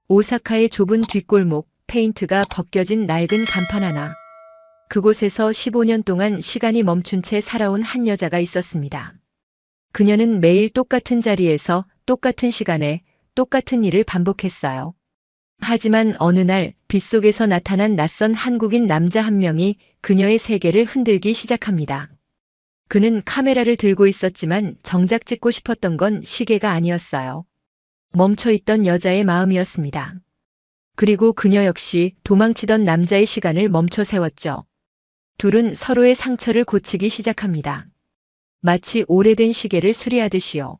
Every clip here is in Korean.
오사카의 좁은 뒷골목, 페인트가 벗겨진 낡은 간판 하나. 그곳에서 15년 동안 시간이 멈춘 채 살아온 한 여자가 있었습니다. 그녀는 매일 똑같은 자리에서 똑같은 시간에 똑같은 일을 반복했어요. 하지만 어느 날 빗속에서 나타난 낯선 한국인 남자 한 명이 그녀의 세계를 흔들기 시작합니다. 그는 카메라를 들고 있었지만 정작 찍고 싶었던 건 시계가 아니었어요. 멈춰있던 여자의 마음이었습니다. 그리고 그녀 역시 도망치던 남자의 시간을 멈춰 세웠죠. 둘은 서로의 상처를 고치기 시작합니다. 마치 오래된 시계를 수리하듯이요.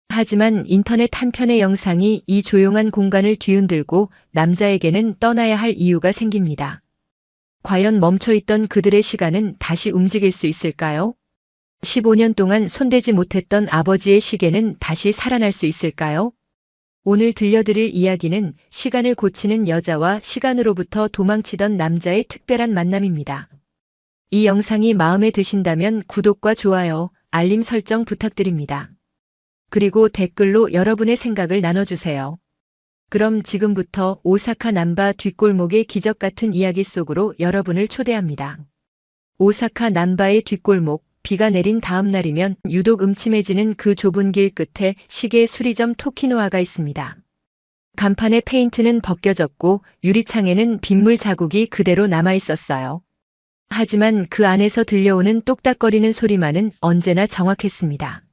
하지만 인터넷 한 편의 영상이 이 조용한 공간을 뒤흔들고 남자에게는 떠나야 할 이유가 생깁니다. 과연 멈춰있던 그들의 시간은 다시 움직일 수 있을까요? 15년 동안 손대지 못했던 아버지의 시계는 다시 살아날 수 있을까요? 오늘 들려드릴 이야기는 시간을 고치는 여자와 시간으로부터 도망치던 남자의 특별한 만남입니다. 이 영상이 마음에 드신다면 구독과 좋아요, 알림 설정 부탁드립니다. 그리고 댓글로 여러분의 생각을 나눠주세요. 그럼 지금부터 오사카 남바 뒷골목의 기적 같은 이야기 속으로 여러분을 초대합니다. 오사카 남바의 뒷골목, 비가 내린 다음 날이면 유독 음침해지는 그 좁은 길 끝에 시계 수리점 토키노아가 있습니다. 간판의 페인트는 벗겨졌고 유리창에는 빗물 자국이 그대로 남아 있었어요. 하지만 그 안에서 들려오는 똑딱거리는 소리만은 언제나 정확했습니다.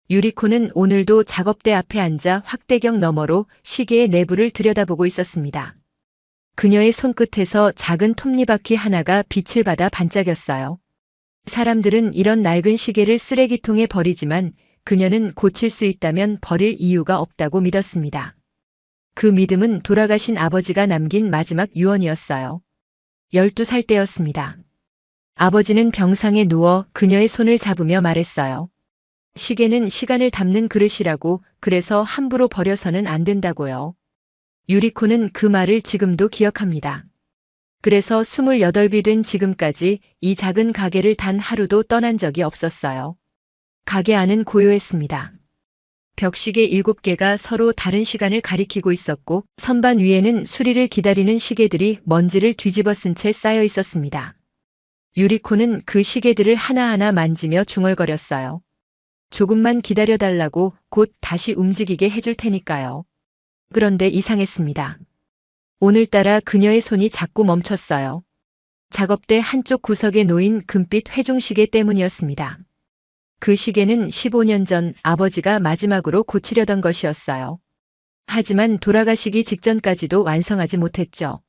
유리코는 오늘도 작업대 앞에 앉아 확대경 너머로 시계의 내부를 들여다보고 있었습니다. 그녀의 손끝에서 작은 톱니바퀴 하나가 빛을 받아 반짝였어요. 사람들은 이런 낡은 시계를 쓰레기통에 버리지만 그녀는 고칠 수 있다면 버릴 이유가 없다고 믿었습니다. 그 믿음은 돌아가신 아버지가 남긴 마지막 유언이었어요. 12살 때였습니다. 아버지는 병상에 누워 그녀의 손을 잡으며 말했어요. 시계는 시간을 담는 그릇이라고, 그래서 함부로 버려서는 안 된다고요. 유리코는 그 말을 지금도 기억합니다. 그래서 28이 된 지금까지 이 작은 가게를 단 하루도 떠난 적이 없었어요. 가게 안은 고요했습니다. 벽시계 7개가 서로 다른 시간을 가리키고 있었고 선반 위에는 수리를 기다리는 시계들이 먼지를 뒤집어 쓴 채 쌓여 있었습니다. 유리코는 그 시계들을 하나하나 만지며 중얼거렸어요. 조금만 기다려달라고, 곧 다시 움직이게 해줄 테니까요. 그런데 이상했습니다. 오늘따라 그녀의 손이 자꾸 멈췄어요. 작업대 한쪽 구석에 놓인 금빛 회중시계 때문이었습니다. 그 시계는 15년 전 아버지가 마지막으로 고치려던 것이었어요. 하지만 돌아가시기 직전까지도 완성하지 못했죠.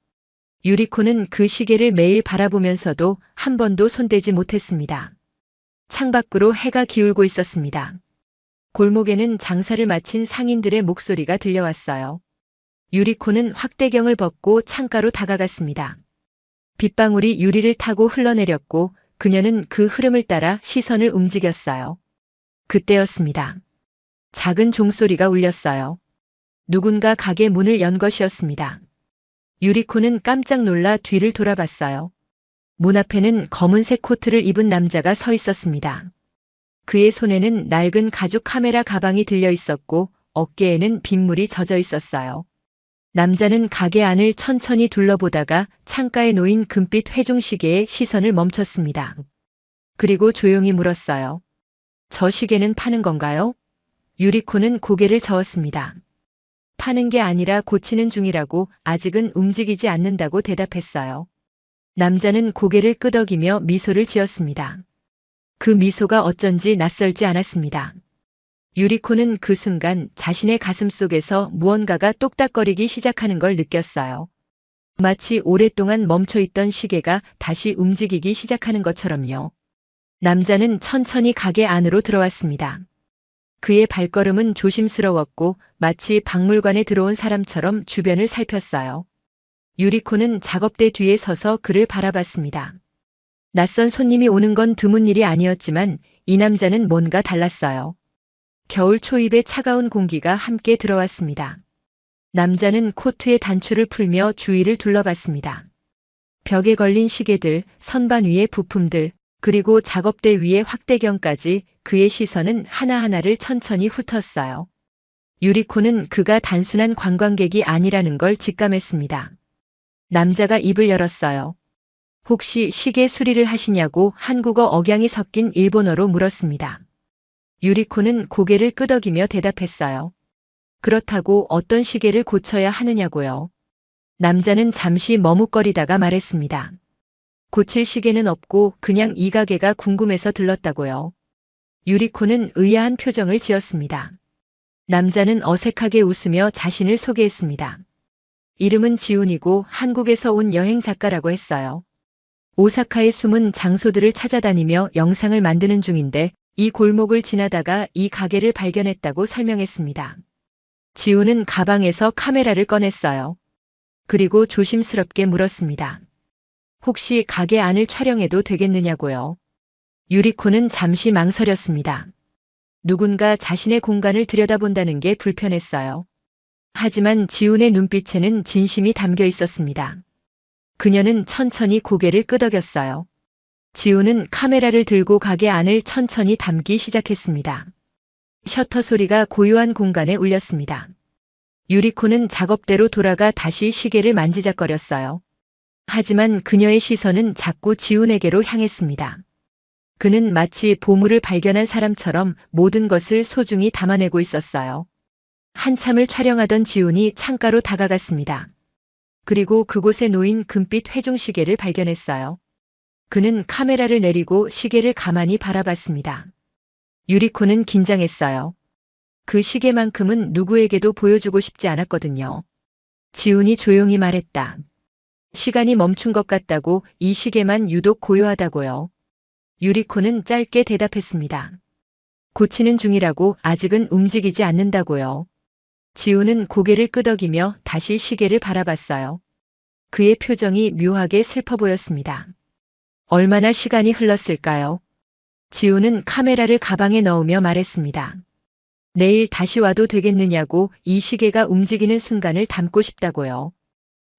유리코는 그 시계를 매일 바라보면서도 한 번도 손대지 못했습니다. 창밖으로 해가 기울고 있었습니다. 골목에는 장사를 마친 상인들의 목소리가 들려왔어요. 유리코는 확대경을 벗고 창가로 다가갔습니다. 빗방울이 유리를 타고 흘러내렸고 그녀는 그 흐름을 따라 시선을 움직였어요. 그때였습니다. 작은 종소리가 울렸어요. 누군가 가게 문을 연 것이었습니다. 유리코는 깜짝 놀라 뒤를 돌아봤어요. 문 앞에는 검은색 코트를 입은 남자가 서 있었습니다. 그의 손에는 낡은 가죽 카메라 가방이 들려 있었고 어깨에는 빗물이 젖어 있었어요. 남자는 가게 안을 천천히 둘러보다가 창가에 놓인 금빛 회중시계에 시선을 멈췄습니다. 그리고 조용히 물었어요. 저 시계는 파는 건가요? 유리코는 고개를 저었습니다. 파는 게 아니라 고치는 중이라고, 아직은 움직이지 않는다고 대답했어요. 남자는 고개를 끄덕이며 미소를 지었습니다. 그 미소가 어쩐지 낯설지 않았습니다. 유리코는 그 순간 자신의 가슴 속에서 무언가가 똑딱거리기 시작하는 걸 느꼈어요. 마치 오랫동안 멈춰있던 시계가 다시 움직이기 시작하는 것처럼요. 남자는 천천히 가게 안으로 들어왔습니다. 그의 발걸음은 조심스러웠고 마치 박물관에 들어온 사람처럼 주변을 살폈어요. 유리코는 작업대 뒤에 서서 그를 바라봤습니다. 낯선 손님이 오는 건 드문 일이 아니었지만 이 남자는 뭔가 달랐어요. 겨울 초입에 차가운 공기가 함께 들어왔습니다. 남자는 코트의 단추를 풀며 주위를 둘러봤습니다. 벽에 걸린 시계들, 선반 위의 부품들, 그리고 작업대 위의 확대경까지 그의 시선은 하나하나를 천천히 훑었어요. 유리코는 그가 단순한 관광객이 아니라는 걸 직감했습니다. 남자가 입을 열었어요. 혹시 시계 수리를 하시냐고 한국어 억양이 섞인 일본어로 물었습니다. 유리코는 고개를 끄덕이며 대답했어요. 그렇다고 어떤 시계를 고쳐야 하느냐고요. 남자는 잠시 머뭇거리다가 말했습니다. 고칠 시계는 없고 그냥 이 가게가 궁금해서 들렀다고요. 유리코는 의아한 표정을 지었습니다. 남자는 어색하게 웃으며 자신을 소개했습니다. 이름은 지훈이고 한국에서 온 여행 작가라고 했어요. 오사카의 숨은 장소들을 찾아다니며 영상을 만드는 중인데 이 골목을 지나다가 이 가게를 발견했다고 설명했습니다. 지훈은 가방에서 카메라를 꺼냈어요. 그리고 조심스럽게 물었습니다. 혹시 가게 안을 촬영해도 되겠느냐고요. 유리코는 잠시 망설였습니다. 누군가 자신의 공간을 들여다본다는 게 불편했어요. 하지만 지훈의 눈빛에는 진심이 담겨 있었습니다. 그녀는 천천히 고개를 끄덕였어요. 지훈은 카메라를 들고 가게 안을 천천히 담기 시작했습니다. 셔터 소리가 고요한 공간에 울렸습니다. 유리코는 작업대로 돌아가 다시 시계를 만지작거렸어요. 하지만 그녀의 시선은 자꾸 지훈에게로 향했습니다. 그는 마치 보물을 발견한 사람처럼 모든 것을 소중히 담아내고 있었어요. 한참을 촬영하던 지훈이 창가로 다가갔습니다. 그리고 그곳에 놓인 금빛 회중시계를 발견했어요. 그는 카메라를 내리고 시계를 가만히 바라봤습니다. 유리코는 긴장했어요. 그 시계만큼은 누구에게도 보여주고 싶지 않았거든요. 지훈이 조용히 말했다. 시간이 멈춘 것 같다고 이 시계만 유독 고요하다고요. 유리코는 짧게 대답했습니다. 고치는 중이라고 아직은 움직이지 않는다고요. 지훈은 고개를 끄덕이며 다시 시계를 바라봤어요. 그의 표정이 묘하게 슬퍼 보였습니다. 얼마나 시간이 흘렀을까요? 지훈은 카메라를 가방에 넣으며 말했습니다. 내일 다시 와도 되겠느냐고 이 시계가 움직이는 순간을 담고 싶다고요.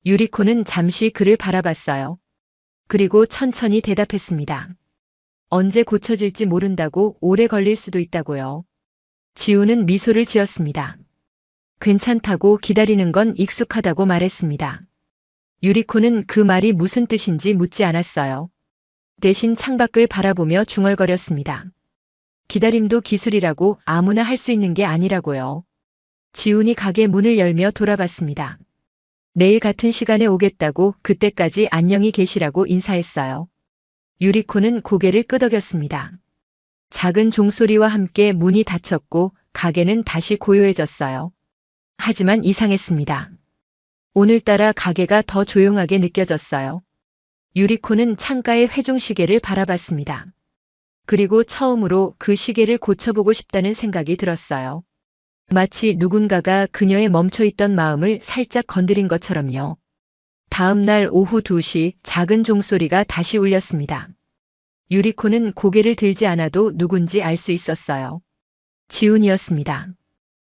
유리코는 잠시 그를 바라봤어요. 그리고 천천히 대답했습니다. 언제 고쳐질지 모른다고 오래 걸릴 수도 있다고요. 지훈은 미소를 지었습니다. 괜찮다고 기다리는 건 익숙하다고 말했습니다. 유리코는 그 말이 무슨 뜻인지 묻지 않았어요. 대신 창밖을 바라보며 중얼거렸습니다. 기다림도 기술이라고 아무나 할 수 있는 게 아니라고요. 지훈이 가게 문을 열며 돌아봤습니다. 내일 같은 시간에 오겠다고 그때까지 안녕히 계시라고 인사했어요. 유리코는 고개를 끄덕였습니다. 작은 종소리와 함께 문이 닫혔고 가게는 다시 고요해졌어요. 하지만 이상했습니다. 오늘따라 가게가 더 조용하게 느껴졌어요. 유리코는 창가의 회중시계를 바라봤습니다. 그리고 처음으로 그 시계를 고쳐보고 싶다는 생각이 들었어요. 마치 누군가가 그녀의 멈춰있던 마음을 살짝 건드린 것처럼요. 다음 날 오후 2시 작은 종소리가 다시 울렸습니다. 유리코는 고개를 들지 않아도 누군지 알 수 있었어요. 지훈이었습니다.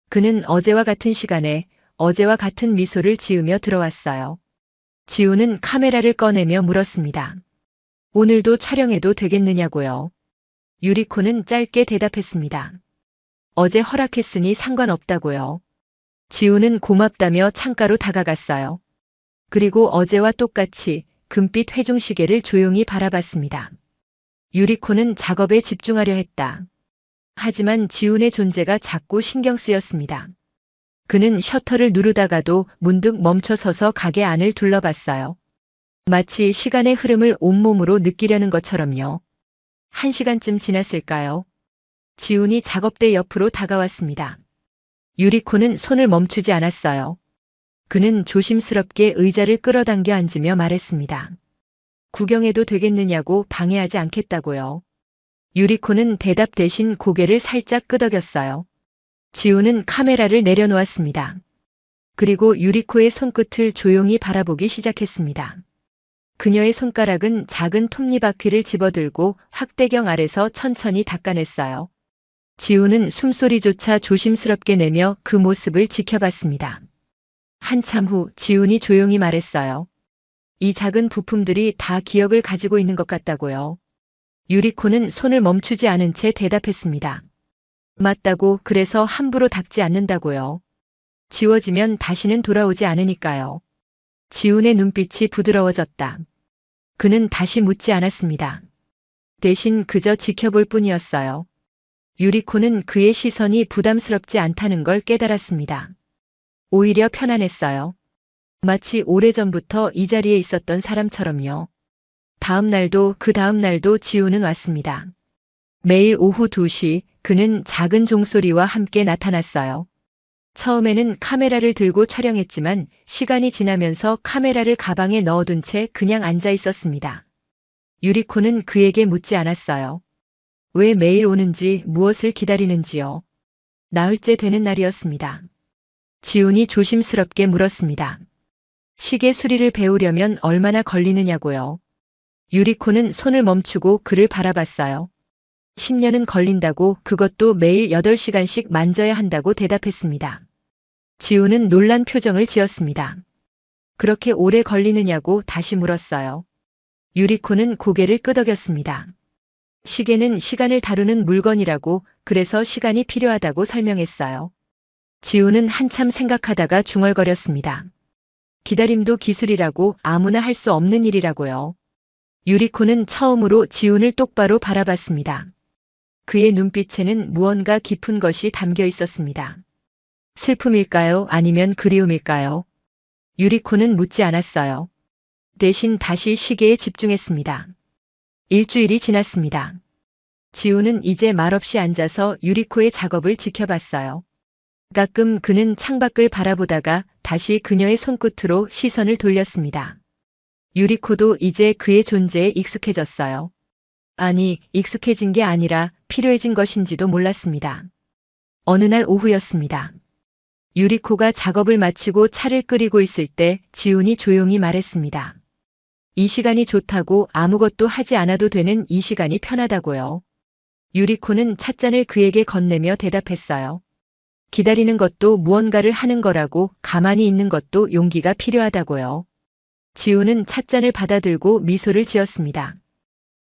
그는 어제와 같은 시간에 어제와 같은 미소를 지으며 들어왔어요. 지훈은 카메라를 꺼내며 물었습니다. 오늘도 촬영해도 되겠느냐고요. 유리코는 짧게 대답했습니다. 어제 허락했으니 상관없다고요. 지훈은 고맙다며 창가로 다가갔어요. 그리고 어제와 똑같이 금빛 회중시계를 조용히 바라봤습니다. 유리코는 작업에 집중하려 했다. 하지만 지훈의 존재가 자꾸 신경 쓰였습니다. 그는 셔터를 누르다가도 문득 멈춰서서 가게 안을 둘러봤어요. 마치 시간의 흐름을 온몸으로 느끼려는 것처럼요. 1시간쯤 지났을까요? 지훈이 작업대 옆으로 다가왔습니다. 유리코는 손을 멈추지 않았어요. 그는 조심스럽게 의자를 끌어당겨 앉으며 말했습니다. 구경해도 되겠느냐고 방해하지 않겠다고요. 유리코는 대답 대신 고개를 살짝 끄덕였어요. 지훈은 카메라를 내려놓았습니다. 그리고 유리코의 손끝을 조용히 바라보기 시작했습니다. 그녀의 손가락은 작은 톱니바퀴를 집어들고 확대경 아래서 천천히 닦아냈어요. 지훈은 숨소리조차 조심스럽게 내며 그 모습을 지켜봤습니다. 한참 후 지훈이 조용히 말했어요. 이 작은 부품들이 다 기억을 가지고 있는 것 같다고요. 유리코는 손을 멈추지 않은 채 대답했습니다. 맞다고 그래서 함부로 닦지 않는다고요. 지워지면 다시는 돌아오지 않으니까요. 지훈의 눈빛이 부드러워졌다. 그는 다시 묻지 않았습니다. 대신 그저 지켜볼 뿐이었어요. 유리코는 그의 시선이 부담스럽지 않다는 걸 깨달았습니다. 오히려 편안했어요. 마치 오래전부터 이 자리에 있었던 사람처럼요. 다음 날도 그 다음 날도 지훈은 왔습니다. 매일 오후 2시 그는 작은 종소리와 함께 나타났어요. 처음에는 카메라를 들고 촬영했지만 시간이 지나면서 카메라를 가방에 넣어둔 채 그냥 앉아 있었습니다. 유리코는 그에게 묻지 않았어요. 왜 매일 오는지, 무엇을 기다리는지요. 나흘째 되는 날이었습니다. 지훈이 조심스럽게 물었습니다. 시계 수리를 배우려면 얼마나 걸리느냐고요. 유리코는 손을 멈추고 그를 바라봤어요. 10년은 걸린다고, 그것도 매일 8시간씩 만져야 한다고 대답했습니다. 지훈은 놀란 표정을 지었습니다. 그렇게 오래 걸리느냐고 다시 물었어요. 유리코는 고개를 끄덕였습니다. 시계는 시간을 다루는 물건이라고, 그래서 시간이 필요하다고 설명했어요. 지훈은 한참 생각하다가 중얼거렸습니다. 기다림도 기술이라고, 아무나 할 수 없는 일이라고요. 유리코는 처음으로 지훈을 똑바로 바라봤습니다. 그의 눈빛에는 무언가 깊은 것이 담겨 있었습니다. 슬픔일까요? 아니면 그리움일까요? 유리코는 묻지 않았어요. 대신 다시 시계에 집중했습니다. 일주일이 지났습니다. 지훈은 이제 말없이 앉아서 유리코의 작업을 지켜봤어요. 가끔 그는 창밖을 바라보다가 다시 그녀의 손끝으로 시선을 돌렸습니다. 유리코도 이제 그의 존재에 익숙해졌어요. 아니, 익숙해진 게 아니라 필요해진 것인지도 몰랐습니다. 어느 날 오후였습니다. 유리코가 작업을 마치고 차를 끓이고 있을 때 지훈이 조용히 말했습니다. 이 시간이 좋다고, 아무것도 하지 않아도 되는 이 시간이 편하다고요. 유리코는 찻잔을 그에게 건네며 대답했어요. 기다리는 것도 무언가를 하는 거라고, 가만히 있는 것도 용기가 필요하다고요. 지훈은 찻잔을 받아들고 미소를 지었습니다.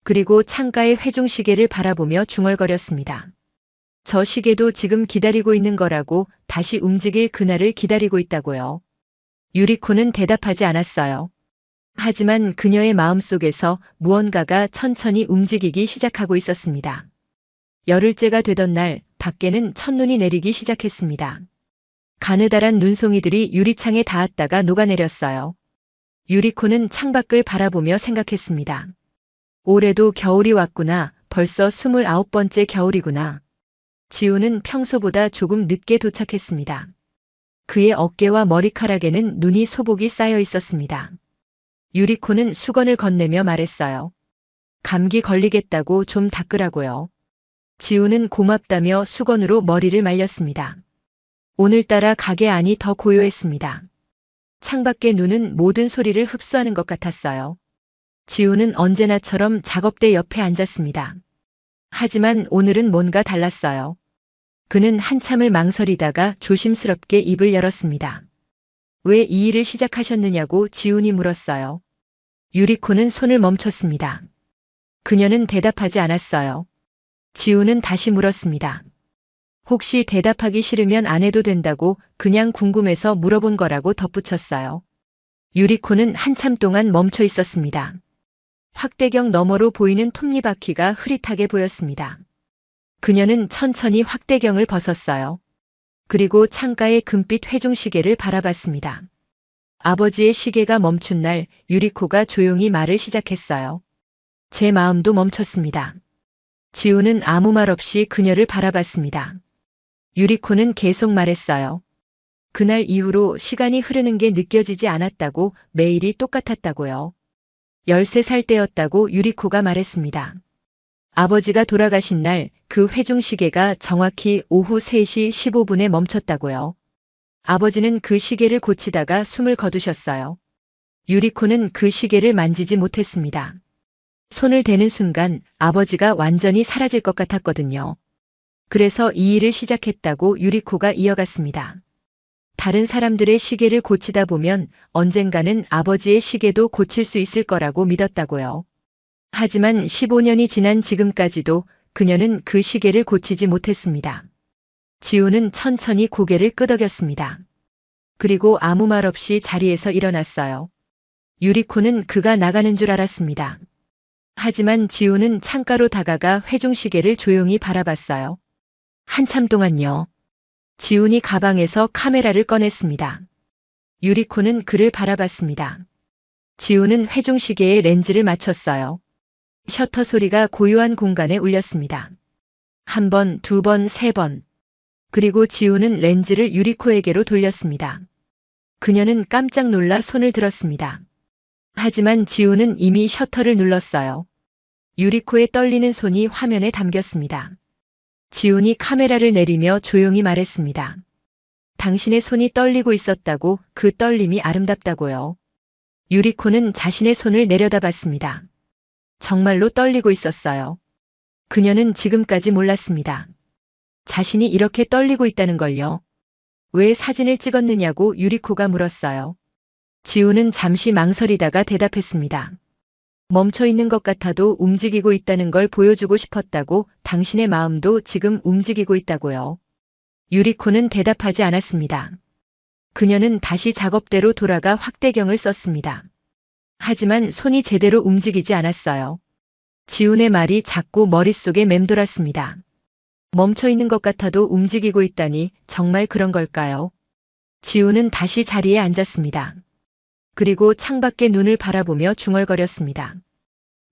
그리고 창가의 회중시계를 바라보며 중얼거렸습니다. 저 시계도 지금 기다리고 있는 거라고, 다시 움직일 그날을 기다리고 있다고요. 유리코는 대답하지 않았어요. 하지만 그녀의 마음속에서 무언가가 천천히 움직이기 시작하고 있었습니다. 열흘째가 되던 날, 밖에는 첫눈이 내리기 시작했습니다. 가느다란 눈송이들이 유리창에 닿았다가 녹아내렸어요. 유리코는 창밖을 바라보며 생각했습니다. 올해도 겨울이 왔구나. 벌써 29번째 겨울이구나. 지훈은 평소보다 조금 늦게 도착했습니다. 그의 어깨와 머리카락에는 눈이 소복이 쌓여 있었습니다. 유리코는 수건을 건네며 말했어요. 감기 걸리겠다고 좀 닦으라고요. 지훈은 고맙다며 수건으로 머리를 말렸습니다. 오늘따라 가게 안이 더 고요했습니다. 창밖의 눈은 모든 소리를 흡수하는 것 같았어요. 지훈은 언제나처럼 작업대 옆에 앉았습니다. 하지만 오늘은 뭔가 달랐어요. 그는 한참을 망설이다가 조심스럽게 입을 열었습니다. 왜 이 일을 시작하셨느냐고 지훈이 물었어요. 유리코는 손을 멈췄습니다. 그녀는 대답하지 않았어요. 지훈은 다시 물었습니다. 혹시 대답하기 싫으면 안 해도 된다고, 그냥 궁금해서 물어본 거라고 덧붙였어요. 유리코는 한참 동안 멈춰 있었습니다. 확대경 너머로 보이는 톱니바퀴가 흐릿하게 보였습니다. 그녀는 천천히 확대경을 벗었어요. 그리고 창가의 금빛 회중시계를 바라봤습니다. 아버지의 시계가 멈춘 날, 유리코가 조용히 말을 시작했어요. 제 마음도 멈췄습니다. 지훈은 아무 말 없이 그녀를 바라봤습니다. 유리코는 계속 말했어요. 그날 이후로 시간이 흐르는 게 느껴지지 않았다고, 매일이 똑같았다고요. 13살 때였다고 유리코가 말했습니다. 아버지가 돌아가신 날, 그 회중시계가 정확히 오후 3시 15분에 멈췄다고요. 아버지는 그 시계를 고치다가 숨을 거두셨어요. 유리코는 그 시계를 만지지 못했습니다. 손을 대는 순간 아버지가 완전히 사라질 것 같았거든요. 그래서 이 일을 시작했다고 유리코가 이어갔습니다. 다른 사람들의 시계를 고치다 보면 언젠가는 아버지의 시계도 고칠 수 있을 거라고 믿었다고요. 하지만 15년이 지난 지금까지도 그녀는 그 시계를 고치지 못했습니다. 지우는 천천히 고개를 끄덕였습니다. 그리고 아무 말 없이 자리에서 일어났어요. 유리코는 그가 나가는 줄 알았습니다. 하지만 지우는 창가로 다가가 회중시계를 조용히 바라봤어요. 한참 동안요. 지훈이 가방에서 카메라를 꺼냈습니다. 유리코는 그를 바라봤습니다. 지훈은 회중시계에 렌즈를 맞췄어요. 셔터 소리가 고요한 공간에 울렸습니다. 한 번, 두 번, 세 번. 그리고 지훈은 렌즈를 유리코에게로 돌렸습니다. 그녀는 깜짝 놀라 손을 들었습니다. 하지만 지훈은 이미 셔터를 눌렀어요. 유리코의 떨리는 손이 화면에 담겼습니다. 지훈이 카메라를 내리며 조용히 말했습니다. 당신의 손이 떨리고 있었다고, 그 떨림이 아름답다고요. 유리코는 자신의 손을 내려다봤습니다. 정말로 떨리고 있었어요. 그녀는 지금까지 몰랐습니다. 자신이 이렇게 떨리고 있다는 걸요. 왜 사진을 찍었느냐고 유리코가 물었어요. 지훈은 잠시 망설이다가 대답했습니다. 멈춰 있는 것 같아도 움직이고 있다는 걸 보여주고 싶었다고, 당신의 마음도 지금 움직이고 있다고요. 유리코는 대답하지 않았습니다. 그녀는 다시 작업대로 돌아가 확대경을 썼습니다. 하지만 손이 제대로 움직이지 않았어요. 지훈의 말이 자꾸 머릿속에 맴돌았습니다. 멈춰 있는 것 같아도 움직이고 있다니 정말 그런 걸까요? 지훈은 다시 자리에 앉았습니다. 그리고 창밖에 눈을 바라보며 중얼거렸습니다.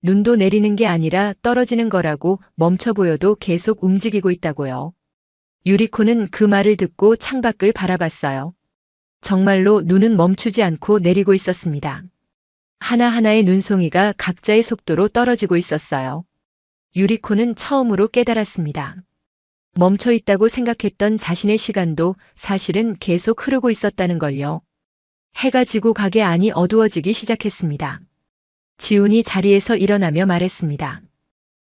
눈도 내리는 게 아니라 떨어지는 거라고, 멈춰 보여도 계속 움직이고 있다고요. 유리코는 그 말을 듣고 창밖을 바라봤어요. 정말로 눈은 멈추지 않고 내리고 있었습니다. 하나하나의 눈송이가 각자의 속도로 떨어지고 있었어요. 유리코는 처음으로 깨달았습니다. 멈춰 있다고 생각했던 자신의 시간도 사실은 계속 흐르고 있었다는 걸요. 해가 지고 가게 아니 어두워지기 시작했습니다. 지훈이 자리에서 일어나며 말했습니다.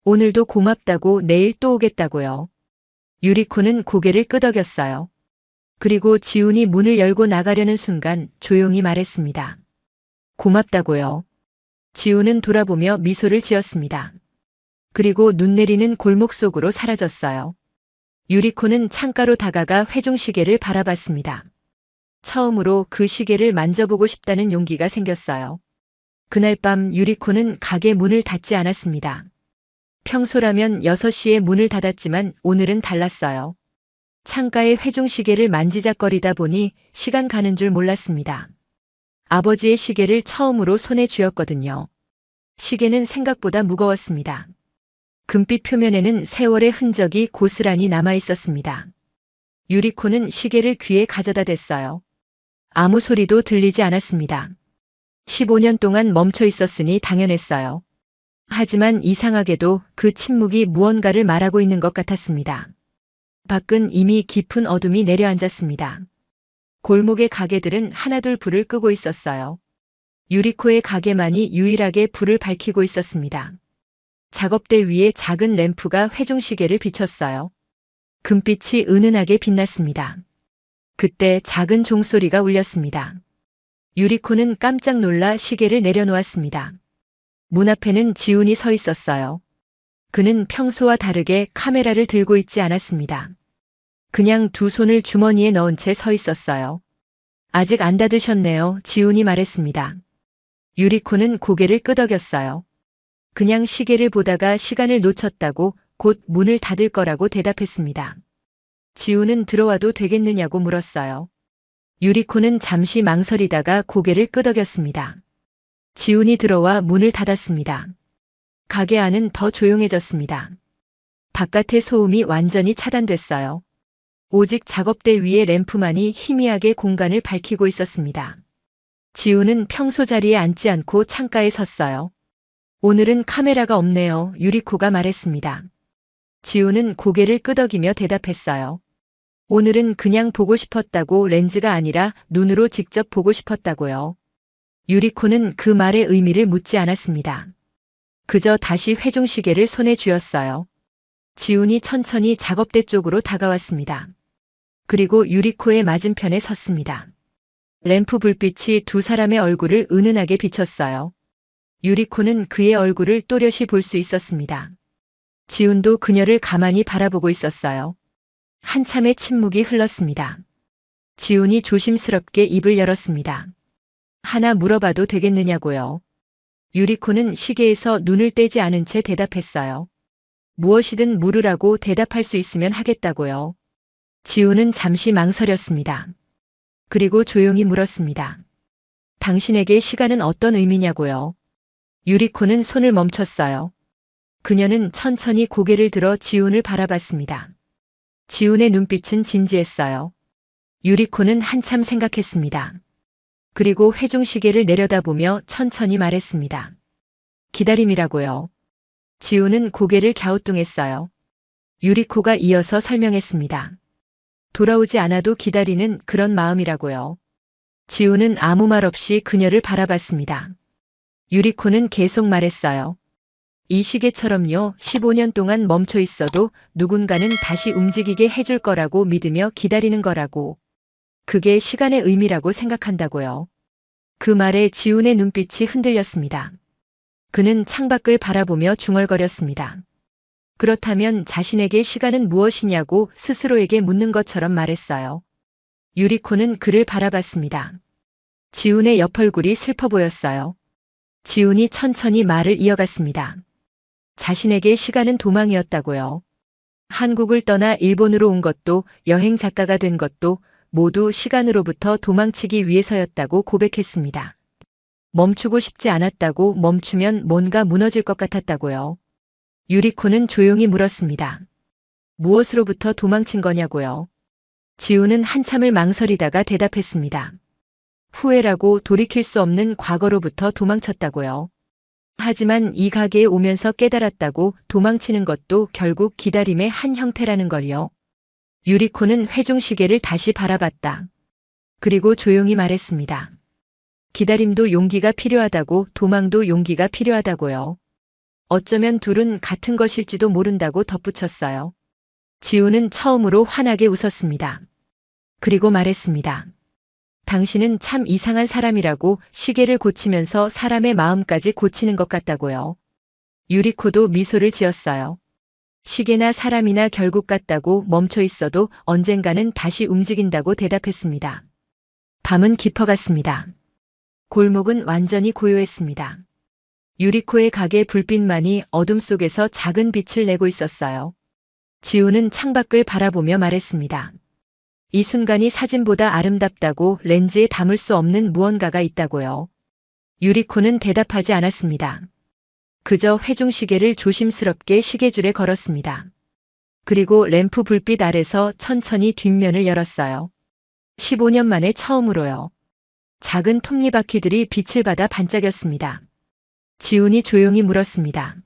오늘도 고맙다고, 내일 또 오겠다고요. 유리코는 고개를 끄덕였어요. 그리고 지훈이 문을 열고 나가려는 순간 조용히 말했습니다. 고맙다고요. 지훈은 돌아보며 미소를 지었습니다. 그리고 눈 내리는 골목 속으로 사라졌어요. 유리코는 창가로 다가가 회중시계를 바라봤습니다. 처음으로 그 시계를 만져보고 싶다는 용기가 생겼어요. 그날 밤 유리코는 가게 문을 닫지 않았습니다. 평소라면 6시에 문을 닫았지만 오늘은 달랐어요. 창가의 회중시계를 만지작거리다 보니 시간 가는 줄 몰랐습니다. 아버지의 시계를 처음으로 손에 쥐었거든요. 시계는 생각보다 무거웠습니다. 금빛 표면에는 세월의 흔적이 고스란히 남아 있었습니다. 유리코는 시계를 귀에 가져다 댔어요. 아무 소리도 들리지 않았습니다. 15년 동안 멈춰 있었으니 당연했어요. 하지만 이상하게도 그 침묵이 무언가를 말하고 있는 것 같았습니다. 밖은 이미 깊은 어둠이 내려앉았습니다. 골목의 가게들은 하나둘 불을 끄고 있었어요. 유리코의 가게만이 유일하게 불을 밝히고 있었습니다. 작업대 위에 작은 램프가 회중시계를 비췄어요. 금빛이 은은하게 빛났습니다. 그때 작은 종소리가 울렸습니다. 유리코는 깜짝 놀라 시계를 내려놓았습니다. 문 앞에는 지훈이 서 있었어요. 그는 평소와 다르게 카메라를 들고 있지 않았습니다. 그냥 두 손을 주머니에 넣은 채 서 있었어요. 아직 안 닫으셨네요, 지훈이 말했습니다. 유리코는 고개를 끄덕였어요. 그냥 시계를 보다가 시간을 놓쳤다고, 곧 문을 닫을 거라고 대답했습니다. 지훈은 들어와도 되겠느냐고 물었어요. 유리코는 잠시 망설이다가 고개를 끄덕였습니다. 지훈이 들어와 문을 닫았습니다. 가게 안은 더 조용해졌습니다. 바깥의 소음이 완전히 차단됐어요. 오직 작업대 위의 램프만이 희미하게 공간을 밝히고 있었습니다. 지훈은 평소 자리에 앉지 않고 창가에 섰어요. 오늘은 카메라가 없네요, 유리코가 말했습니다. 지훈은 고개를 끄덕이며 대답했어요. 오늘은 그냥 보고 싶었다고, 렌즈가 아니라 눈으로 직접 보고 싶었다고요. 유리코는 그 말의 의미를 묻지 않았습니다. 그저 다시 회중시계를 손에 쥐었어요. 지훈이 천천히 작업대 쪽으로 다가왔습니다. 그리고 유리코의 맞은편에 섰습니다. 램프 불빛이 두 사람의 얼굴을 은은하게 비췄어요. 유리코는 그의 얼굴을 또렷이 볼 수 있었습니다. 지훈도 그녀를 가만히 바라보고 있었어요. 한참의 침묵이 흘렀습니다. 지훈이 조심스럽게 입을 열었습니다. 하나 물어봐도 되겠느냐고요. 유리코는 시계에서 눈을 떼지 않은 채 대답했어요. 무엇이든 물으라고 대답할 수 있으면 하겠다고요. 지훈은 잠시 망설였습니다. 그리고 조용히 물었습니다. 당신에게 시간은 어떤 의미냐고요. 유리코는 손을 멈췄어요. 그녀는 천천히 고개를 들어 지훈을 바라봤습니다. 지훈의 눈빛은 진지했어요. 유리코는 한참 생각했습니다. 그리고 회중시계를 내려다보며 천천히 말했습니다. 기다림이라고요. 지훈은 고개를 갸우뚱했어요. 유리코가 이어서 설명했습니다. 돌아오지 않아도 기다리는 그런 마음이라고요. 지훈은 아무 말 없이 그녀를 바라봤습니다. 유리코는 계속 말했어요. 이 시계처럼요, 15년 동안 멈춰 있어도 누군가는 다시 움직이게 해줄 거라고 믿으며 기다리는 거라고. 그게 시간의 의미라고 생각한다고요. 그 말에 지훈의 눈빛이 흔들렸습니다. 그는 창밖을 바라보며 중얼거렸습니다. 그렇다면 자신에게 시간은 무엇이냐고 스스로에게 묻는 것처럼 말했어요. 유리코는 그를 바라봤습니다. 지훈의 옆얼굴이 슬퍼 보였어요. 지훈이 천천히 말을 이어갔습니다. 자신에게 시간은 도망이었다고요. 한국을 떠나 일본으로 온 것도 여행 작가가 된 것도 모두 시간으로부터 도망치기 위해서였다고 고백했습니다. 멈추고 싶지 않았다고 멈추면 뭔가 무너질 것 같았다고요. 유리코는 조용히 물었습니다. 무엇으로부터 도망친 거냐고요. 지훈은 한참을 망설이다가 대답했습니다. 후회라고 돌이킬 수 없는 과거로부터 도망쳤다고요. 하지만 이 가게에 오면서 깨달았다고 도망치는 것도 결국 기다림의 한 형태라는 걸요. 유리코는 회중시계를 다시 바라봤다. 그리고 조용히 말했습니다. 기다림도 용기가 필요하다고 도망도 용기가 필요하다고요. 어쩌면 둘은 같은 것일지도 모른다고 덧붙였어요. 지훈은 처음으로 환하게 웃었습니다. 그리고 말했습니다. 당신은 참 이상한 사람이라고 시계를 고치면서 사람의 마음까지 고치는 것 같다고요. 유리코도 미소를 지었어요. 시계나 사람이나 결국 같다고 멈춰 있어도 언젠가는 다시 움직인다고 대답했습니다. 밤은 깊어갔습니다. 골목은 완전히 고요했습니다. 유리코의 가게 불빛만이 어둠 속에서 작은 빛을 내고 있었어요. 지훈은 창밖을 바라보며 말했습니다. 이 순간이 사진보다 아름답다고 렌즈에 담을 수 없는 무언가가 있다고요. 유리코는 대답하지 않았습니다. 그저 회중시계를 조심스럽게 시계줄에 걸었습니다. 그리고 램프 불빛 아래서 천천히 뒷면을 열었어요. 15년 만에 처음으로요. 작은 톱니바퀴들이 빛을 받아 반짝였습니다. 지훈이 조용히 물었습니다.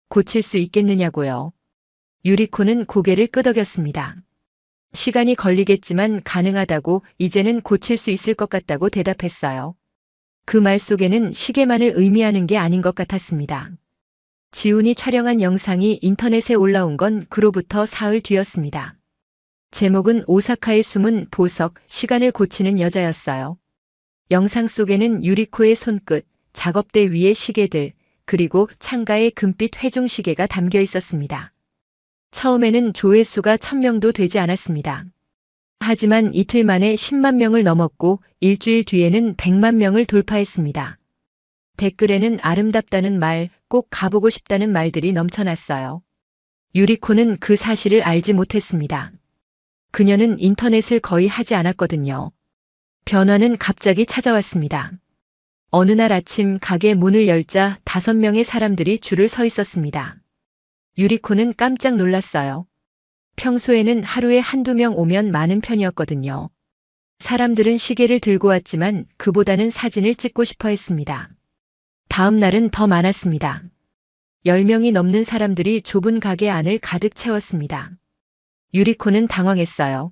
고칠 수 있겠느냐고요. 유리코는 고개를 끄덕였습니다. 시간이 걸리겠지만 가능하다고 이제는 고칠 수 있을 것 같다고 대답했어요. 그 말 속에는 시계만을 의미하는 게 아닌 것 같았습니다. 지훈이 촬영한 영상이 인터넷에 올라온 건 그로부터 사흘 뒤였습니다. 제목은 오사카의 숨은 보석, 시간을 고치는 여자였어요. 영상 속에는 유리코의 손끝, 작업대 위의 시계들, 그리고 창가의 금빛 회중시계가 담겨 있었습니다. 처음에는 조회수가 1000명도 되지 않았습니다. 하지만 이틀 만에 10만 명을 넘었고 일주일 뒤에는 100만 명을 돌파했습니다. 댓글에는 아름답다는 말, 꼭 가보고 싶다는 말들이 넘쳐났어요. 유리코는 그 사실을 알지 못했습니다. 그녀는 인터넷을 거의 하지 않았거든요. 변화는 갑자기 찾아왔습니다. 어느 날 아침 가게 문을 열자 5명의 사람들이 줄을 서 있었습니다. 유리코는 깜짝 놀랐어요. 평소에는 하루에 한두 명 오면 많은 편이었거든요. 사람들은 시계를 들고 왔지만 그보다는 사진을 찍고 싶어 했습니다. 다음 날은 더 많았습니다. 10명이 넘는 사람들이 좁은 가게 안을 가득 채웠습니다. 유리코는 당황했어요.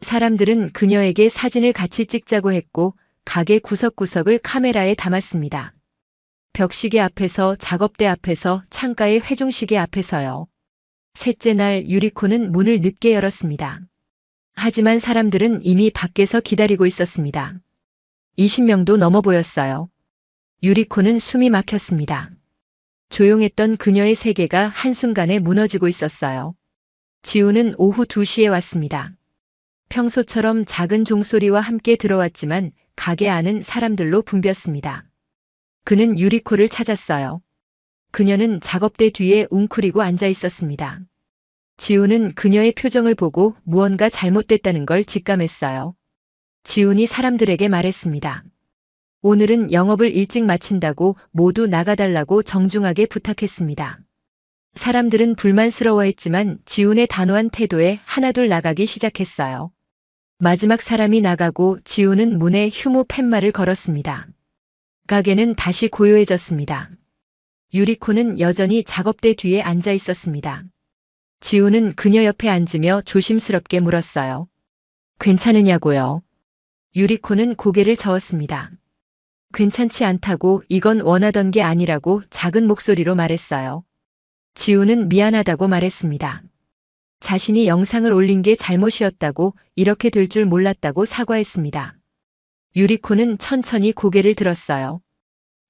사람들은 그녀에게 사진을 같이 찍자고 했고 가게 구석구석을 카메라에 담았습니다. 벽시계 앞에서, 작업대 앞에서, 창가의 회중시계 앞에서요. 셋째 날 유리코는 문을 늦게 열었습니다. 하지만 사람들은 이미 밖에서 기다리고 있었습니다. 20명도 넘어 보였어요. 유리코는 숨이 막혔습니다. 조용했던 그녀의 세계가 한순간에 무너지고 있었어요. 지우는 오후 2시에 왔습니다. 평소처럼 작은 종소리와 함께 들어왔지만 가게 안은 사람들로 붐볐습니다. 그는 유리코를 찾았어요. 그녀는 작업대 뒤에 웅크리고 앉아 있었습니다. 지우는 그녀의 표정을 보고 무언가 잘못됐다는 걸 직감했어요. 지훈이 사람들에게 말했습니다. 오늘은 영업을 일찍 마친다고 모두 나가달라고 정중하게 부탁했습니다. 사람들은 불만스러워했지만 지훈의 단호한 태도에 하나둘 나가기 시작했어요. 마지막 사람이 나가고 지훈은 문에 휴무 팻말을 걸었습니다. 가게는 다시 고요해졌습니다. 유리코는 여전히 작업대 뒤에 앉아 있었습니다. 지훈은 그녀 옆에 앉으며 조심스럽게 물었어요. 괜찮으냐고요? 유리코는 고개를 저었습니다. 괜찮지 않다고, 이건 원하던 게 아니라고 작은 목소리로 말했어요. 지훈은 미안하다고 말했습니다. 자신이 영상을 올린 게 잘못이었다고, 이렇게 될 줄 몰랐다고 사과했습니다. 유리코는 천천히 고개를 들었어요.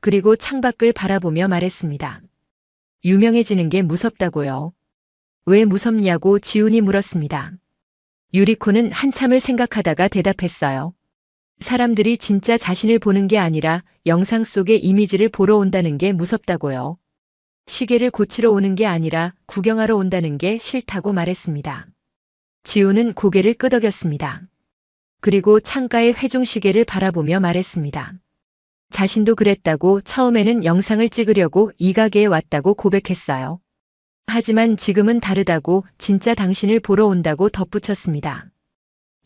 그리고 창밖을 바라보며 말했습니다. 유명해지는 게 무섭다고요. 왜 무섭냐고 지훈이 물었습니다. 유리코는 한참을 생각하다가 대답했어요. 사람들이 진짜 자신을 보는 게 아니라 영상 속의 이미지를 보러 온다는 게 무섭다고요. 시계를 고치러 오는 게 아니라 구경하러 온다는 게 싫다고 말했습니다. 지훈은 고개를 끄덕였습니다. 그리고 창가의 회중시계를 바라보며 말했습니다. 자신도 그랬다고, 처음에는 영상을 찍으려고 이 가게에 왔다고 고백했어요. 하지만 지금은 다르다고, 진짜 당신을 보러 온다고 덧붙였습니다.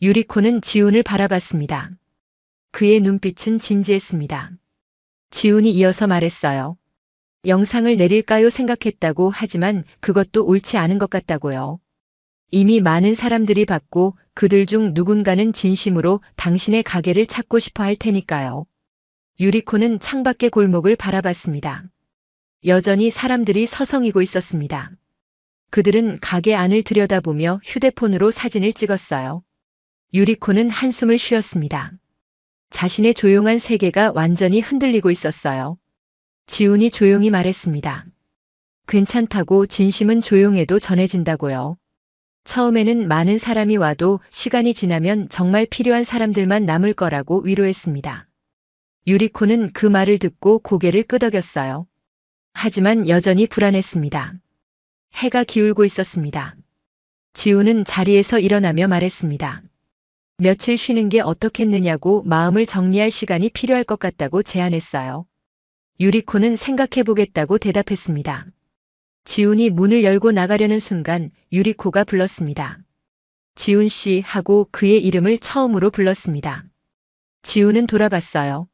유리코는 지훈을 바라봤습니다. 그의 눈빛은 진지했습니다. 지훈이 이어서 말했어요. 영상을 내릴까요 생각했다고, 하지만 그것도 옳지 않은 것 같다고요. 이미 많은 사람들이 봤고 그들 중 누군가는 진심으로 당신의 가게를 찾고 싶어 할 테니까요. 유리코는 창밖의 골목을 바라봤습니다. 여전히 사람들이 서성이고 있었습니다. 그들은 가게 안을 들여다보며 휴대폰으로 사진을 찍었어요. 유리코는 한숨을 쉬었습니다. 자신의 조용한 세계가 완전히 흔들리고 있었어요. 지훈이 조용히 말했습니다. 괜찮다고, 진심은 조용해도 전해진다고요. 처음에는 많은 사람이 와도 시간이 지나면 정말 필요한 사람들만 남을 거라고 위로했습니다. 유리코는 그 말을 듣고 고개를 끄덕였어요. 하지만 여전히 불안했습니다. 해가 기울고 있었습니다. 지훈은 자리에서 일어나며 말했습니다. 며칠 쉬는 게 어떻겠느냐고, 마음을 정리할 시간이 필요할 것 같다고 제안했어요. 유리코는 생각해보겠다고 대답했습니다. 지훈이 문을 열고 나가려는 순간 유리코가 불렀습니다. 지훈 씨 하고 그의 이름을 처음으로 불렀습니다. 지훈은 돌아봤어요.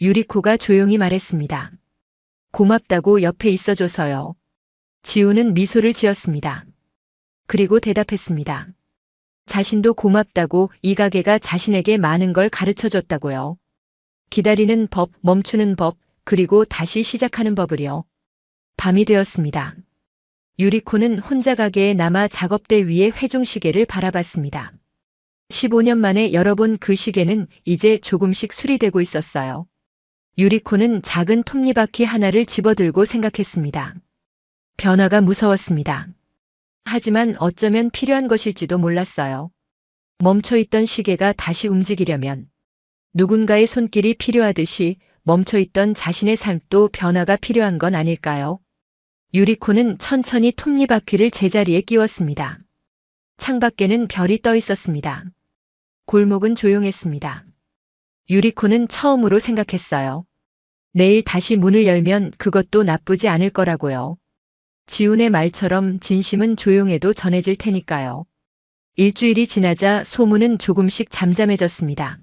유리코가 조용히 말했습니다. 고맙다고, 옆에 있어줘서요. 지훈은 미소를 지었습니다. 그리고 대답했습니다. 자신도 고맙다고, 이 가게가 자신에게 많은 걸 가르쳐줬다고요. 기다리는 법, 멈추는 법, 그리고 다시 시작하는 법을요. 밤이 되었습니다. 유리코는 혼자 가게에 남아 작업대 위의 회중시계를 바라봤습니다. 15년 만에 열어본 그 시계는 이제 조금씩 수리되고 있었어요. 유리코는 작은 톱니바퀴 하나를 집어들고 생각했습니다. 변화가 무서웠습니다. 하지만 어쩌면 필요한 것일지도 몰랐어요. 멈춰있던 시계가 다시 움직이려면 누군가의 손길이 필요하듯이 멈춰있던 자신의 삶도 변화가 필요한 건 아닐까요? 유리코는 천천히 톱니바퀴를 제자리에 끼웠습니다. 창밖에는 별이 떠 있었습니다. 골목은 조용했습니다. 유리코는 처음으로 생각했어요. 내일 다시 문을 열면 그것도 나쁘지 않을 거라고요. 지훈의 말처럼 진심은 조용해도 전해질 테니까요. 일주일이 지나자 소문은 조금씩 잠잠해졌습니다.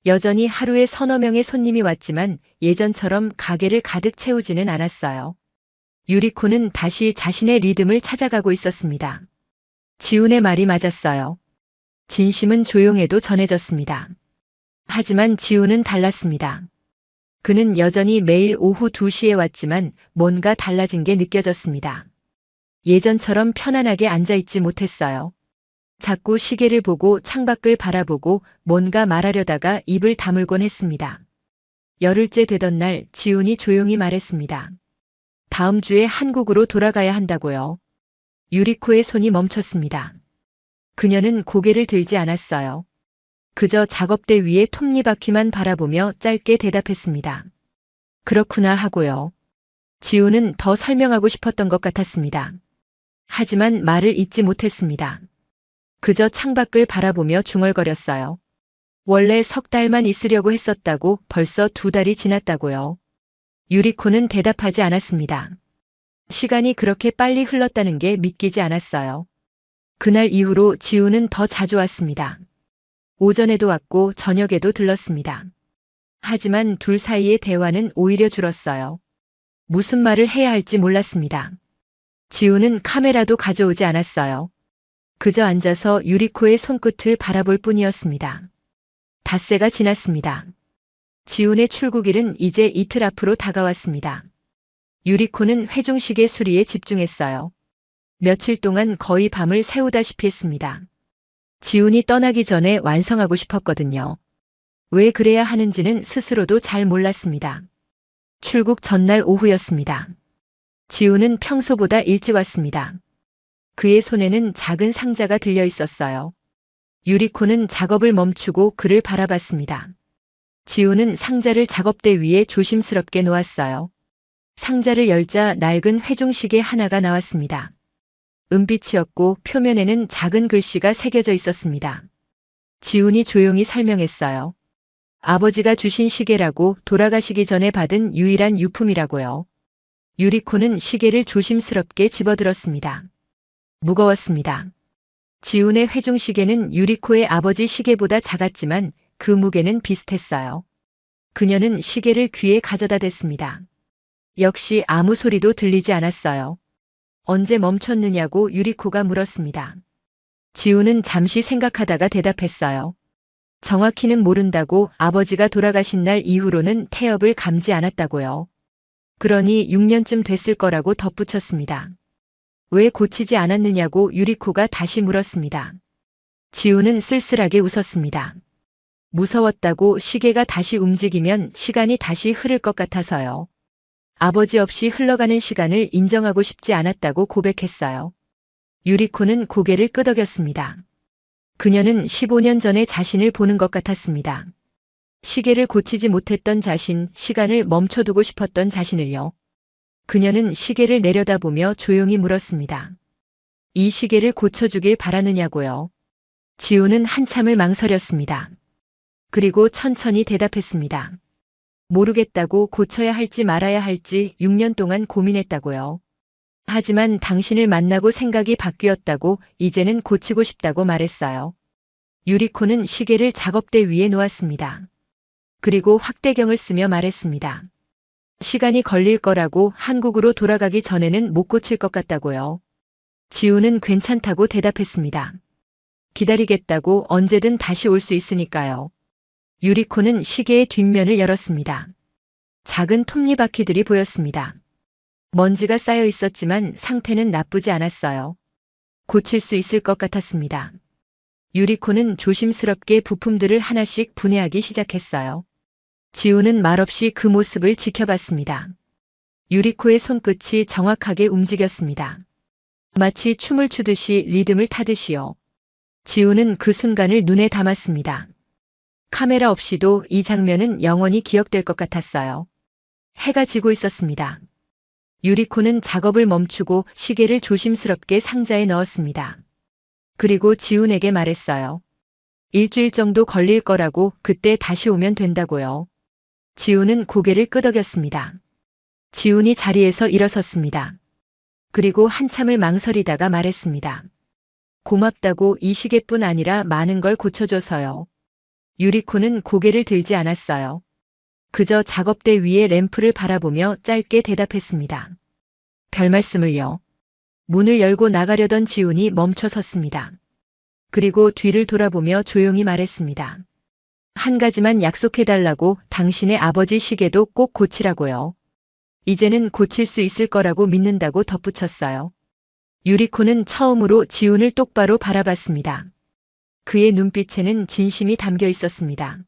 여전히 하루에 서너 명의 손님이 왔지만 예전처럼 가게를 가득 채우지는 않았어요. 유리코는 다시 자신의 리듬을 찾아가고 있었습니다. 지훈의 말이 맞았어요. 진심은 조용해도 전해졌습니다. 하지만 지훈은 달랐습니다. 그는 여전히 매일 오후 2시에 왔지만 뭔가 달라진 게 느껴졌습니다. 예전처럼 편안하게 앉아있지 못했어요. 자꾸 시계를 보고 창밖을 바라보고 뭔가 말하려다가 입을 다물곤 했습니다. 열흘째 되던 날 지훈이 조용히 말했습니다. 다음 주에 한국으로 돌아가야 한다고요. 유리코의 손이 멈췄습니다. 그녀는 고개를 들지 않았어요. 그저 작업대 위에 톱니바퀴만 바라보며 짧게 대답했습니다. 그렇구나 하고요. 지우는 더 설명하고 싶었던 것 같았습니다. 하지만 말을 잇지 못했습니다. 그저 창밖을 바라보며 중얼거렸어요. 원래 석 달만 있으려고 했었다고 벌써 2달이 지났다고요. 유리코는 대답하지 않았습니다. 시간이 그렇게 빨리 흘렀다는 게 믿기지 않았어요. 그날 이후로 지우는 더 자주 왔습니다. 오전에도 왔고 저녁에도 들렀습니다. 하지만 둘 사이의 대화는 오히려 줄었어요. 무슨 말을 해야 할지 몰랐습니다. 지우는 카메라도 가져오지 않았어요. 그저 앉아서 유리코의 손끝을 바라볼 뿐이었습니다. 닷새가 지났습니다. 지훈의 출국일은 이제 이틀 앞으로 다가왔습니다. 유리코는 회중식의 수리에 집중했어요. 며칠 동안 거의 밤을 새우다시피 했습니다. 지훈이 떠나기 전에 완성하고 싶었거든요. 왜 그래야 하는지는 스스로도 잘 몰랐습니다. 출국 전날 오후였습니다. 지훈은 평소보다 일찍 왔습니다. 그의 손에는 작은 상자가 들려 있었어요. 유리코는 작업을 멈추고 그를 바라봤습니다. 지훈은 상자를 작업대 위에 조심스럽게 놓았어요. 상자를 열자 낡은 회중시계 하나가 나왔습니다. 은빛이었고 표면에는 작은 글씨가 새겨져 있었습니다. 지훈이 조용히 설명했어요. 아버지가 주신 시계라고, 돌아가시기 전에 받은 유일한 유품이라고요. 유리코는 시계를 조심스럽게 집어들었습니다. 무거웠습니다. 지훈의 회중시계는 유리코의 아버지 시계보다 작았지만 그 무게는 비슷했어요. 그녀는 시계를 귀에 가져다 댔습니다. 역시 아무 소리도 들리지 않았어요. 언제 멈췄느냐고 유리코가 물었습니다. 지훈은 잠시 생각하다가 대답했어요. 정확히는 모른다고, 아버지가 돌아가신 날 이후로는 태엽을 감지 않았다고요. 그러니 6년쯤 됐을 거라고 덧붙였습니다. 왜 고치지 않았느냐고 유리코가 다시 물었습니다. 지훈은 쓸쓸하게 웃었습니다. 무서웠다고, 시계가 다시 움직이면 시간이 다시 흐를 것 같아서요. 아버지 없이 흘러가는 시간을 인정하고 싶지 않았다고 고백했어요. 유리코는 고개를 끄덕였습니다. 그녀는 15년 전의 자신을 보는 것 같았습니다. 시계를 고치지 못했던 자신, 시간을 멈춰두고 싶었던 자신을요. 그녀는 시계를 내려다보며 조용히 물었습니다. 이 시계를 고쳐주길 바라느냐고요. 지훈은 한참을 망설였습니다. 그리고 천천히 대답했습니다. 모르겠다고, 고쳐야 할지 말아야 할지 6년 동안 고민했다고요. 하지만 당신을 만나고 생각이 바뀌었다고, 이제는 고치고 싶다고 말했어요. 유리코는 시계를 작업대 위에 놓았습니다. 그리고 확대경을 쓰며 말했습니다. 시간이 걸릴 거라고, 한국으로 돌아가기 전에는 못 고칠 것 같다고요. 지훈은 괜찮다고 대답했습니다. 기다리겠다고, 언제든 다시 올 수 있으니까요. 유리코는 시계의 뒷면을 열었습니다. 작은 톱니바퀴들이 보였습니다. 먼지가 쌓여 있었지만 상태는 나쁘지 않았어요. 고칠 수 있을 것 같았습니다. 유리코는 조심스럽게 부품들을 하나씩 분해하기 시작했어요. 지훈은 말없이 그 모습을 지켜봤습니다. 유리코의 손끝이 정확하게 움직였습니다. 마치 춤을 추듯이, 리듬을 타듯이요. 지훈은 그 순간을 눈에 담았습니다. 카메라 없이도 이 장면은 영원히 기억될 것 같았어요. 해가 지고 있었습니다. 유리코는 작업을 멈추고 시계를 조심스럽게 상자에 넣었습니다. 그리고 지훈에게 말했어요. 일주일 정도 걸릴 거라고, 그때 다시 오면 된다고요. 지훈은 고개를 끄덕였습니다. 지훈이 자리에서 일어섰습니다. 그리고 한참을 망설이다가 말했습니다. 고맙다고, 이 시계뿐 아니라 많은 걸 고쳐줘서요. 유리코는 고개를 들지 않았어요. 그저 작업대 위에 램프를 바라보며 짧게 대답했습니다. 별 말씀을요. 문을 열고 나가려던 지훈이 멈춰 섰습니다. 그리고 뒤를 돌아보며 조용히 말했습니다. 한 가지만 약속해달라고, 당신의 아버지 시계도 꼭 고치라고요. 이제는 고칠 수 있을 거라고 믿는다고 덧붙였어요. 유리코는 처음으로 지훈을 똑바로 바라봤습니다. 그의 눈빛에는 진심이 담겨 있었습니다.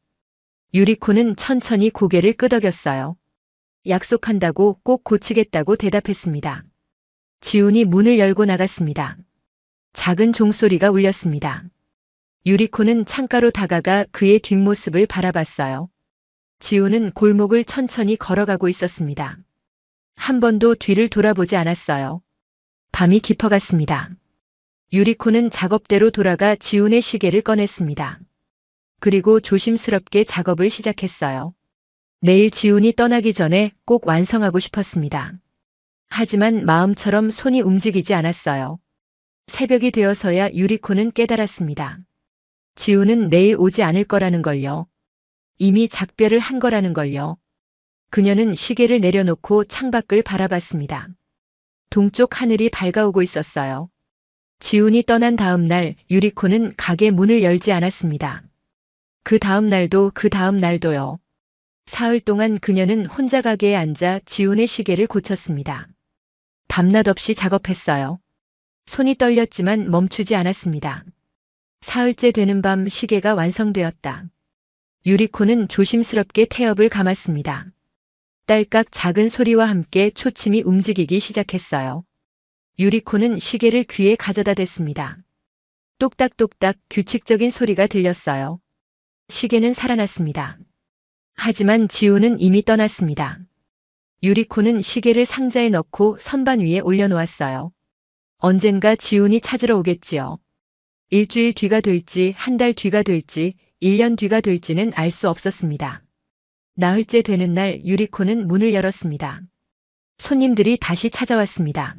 유리코는 천천히 고개를 끄덕였어요. 약속한다고, 꼭 고치겠다고 대답했습니다. 지훈이 문을 열고 나갔습니다. 작은 종소리가 울렸습니다. 유리코는 창가로 다가가 그의 뒷모습을 바라봤어요. 지훈은 골목을 천천히 걸어가고 있었습니다. 한 번도 뒤를 돌아보지 않았어요. 밤이 깊어갔습니다. 유리코는 작업대로 돌아가 지훈의 시계를 꺼냈습니다. 그리고 조심스럽게 작업을 시작했어요. 내일 지훈이 떠나기 전에 꼭 완성하고 싶었습니다. 하지만 마음처럼 손이 움직이지 않았어요. 새벽이 되어서야 유리코는 깨달았습니다. 지훈은 내일 오지 않을 거라는 걸요. 이미 작별을 한 거라는 걸요. 그녀는 시계를 내려놓고 창밖을 바라봤습니다. 동쪽 하늘이 밝아오고 있었어요. 지훈이 떠난 다음 날 유리코는 가게 문을 열지 않았습니다. 그 다음 날도 그 다음 날도요. 사흘 동안 그녀는 혼자 가게에 앉아 지훈의 시계를 고쳤습니다. 밤낮 없이 작업했어요. 손이 떨렸지만 멈추지 않았습니다. 사흘째 되는 밤 시계가 완성되었다. 유리코는 조심스럽게 태엽을 감았습니다. 딸깍 작은 소리와 함께 초침이 움직이기 시작했어요. 유리코는 시계를 귀에 가져다 댔습니다. 똑딱똑딱 규칙적인 소리가 들렸어요. 시계는 살아났습니다. 하지만 지훈은 이미 떠났습니다. 유리코는 시계를 상자에 넣고 선반 위에 올려놓았어요. 언젠가 지훈이 찾으러 오겠지요. 일주일 뒤가 될지, 한 달 뒤가 될지, 1년 뒤가 될지는 알 수 없었습니다. 나흘째 되는 날 유리코는 문을 열었습니다. 손님들이 다시 찾아왔습니다.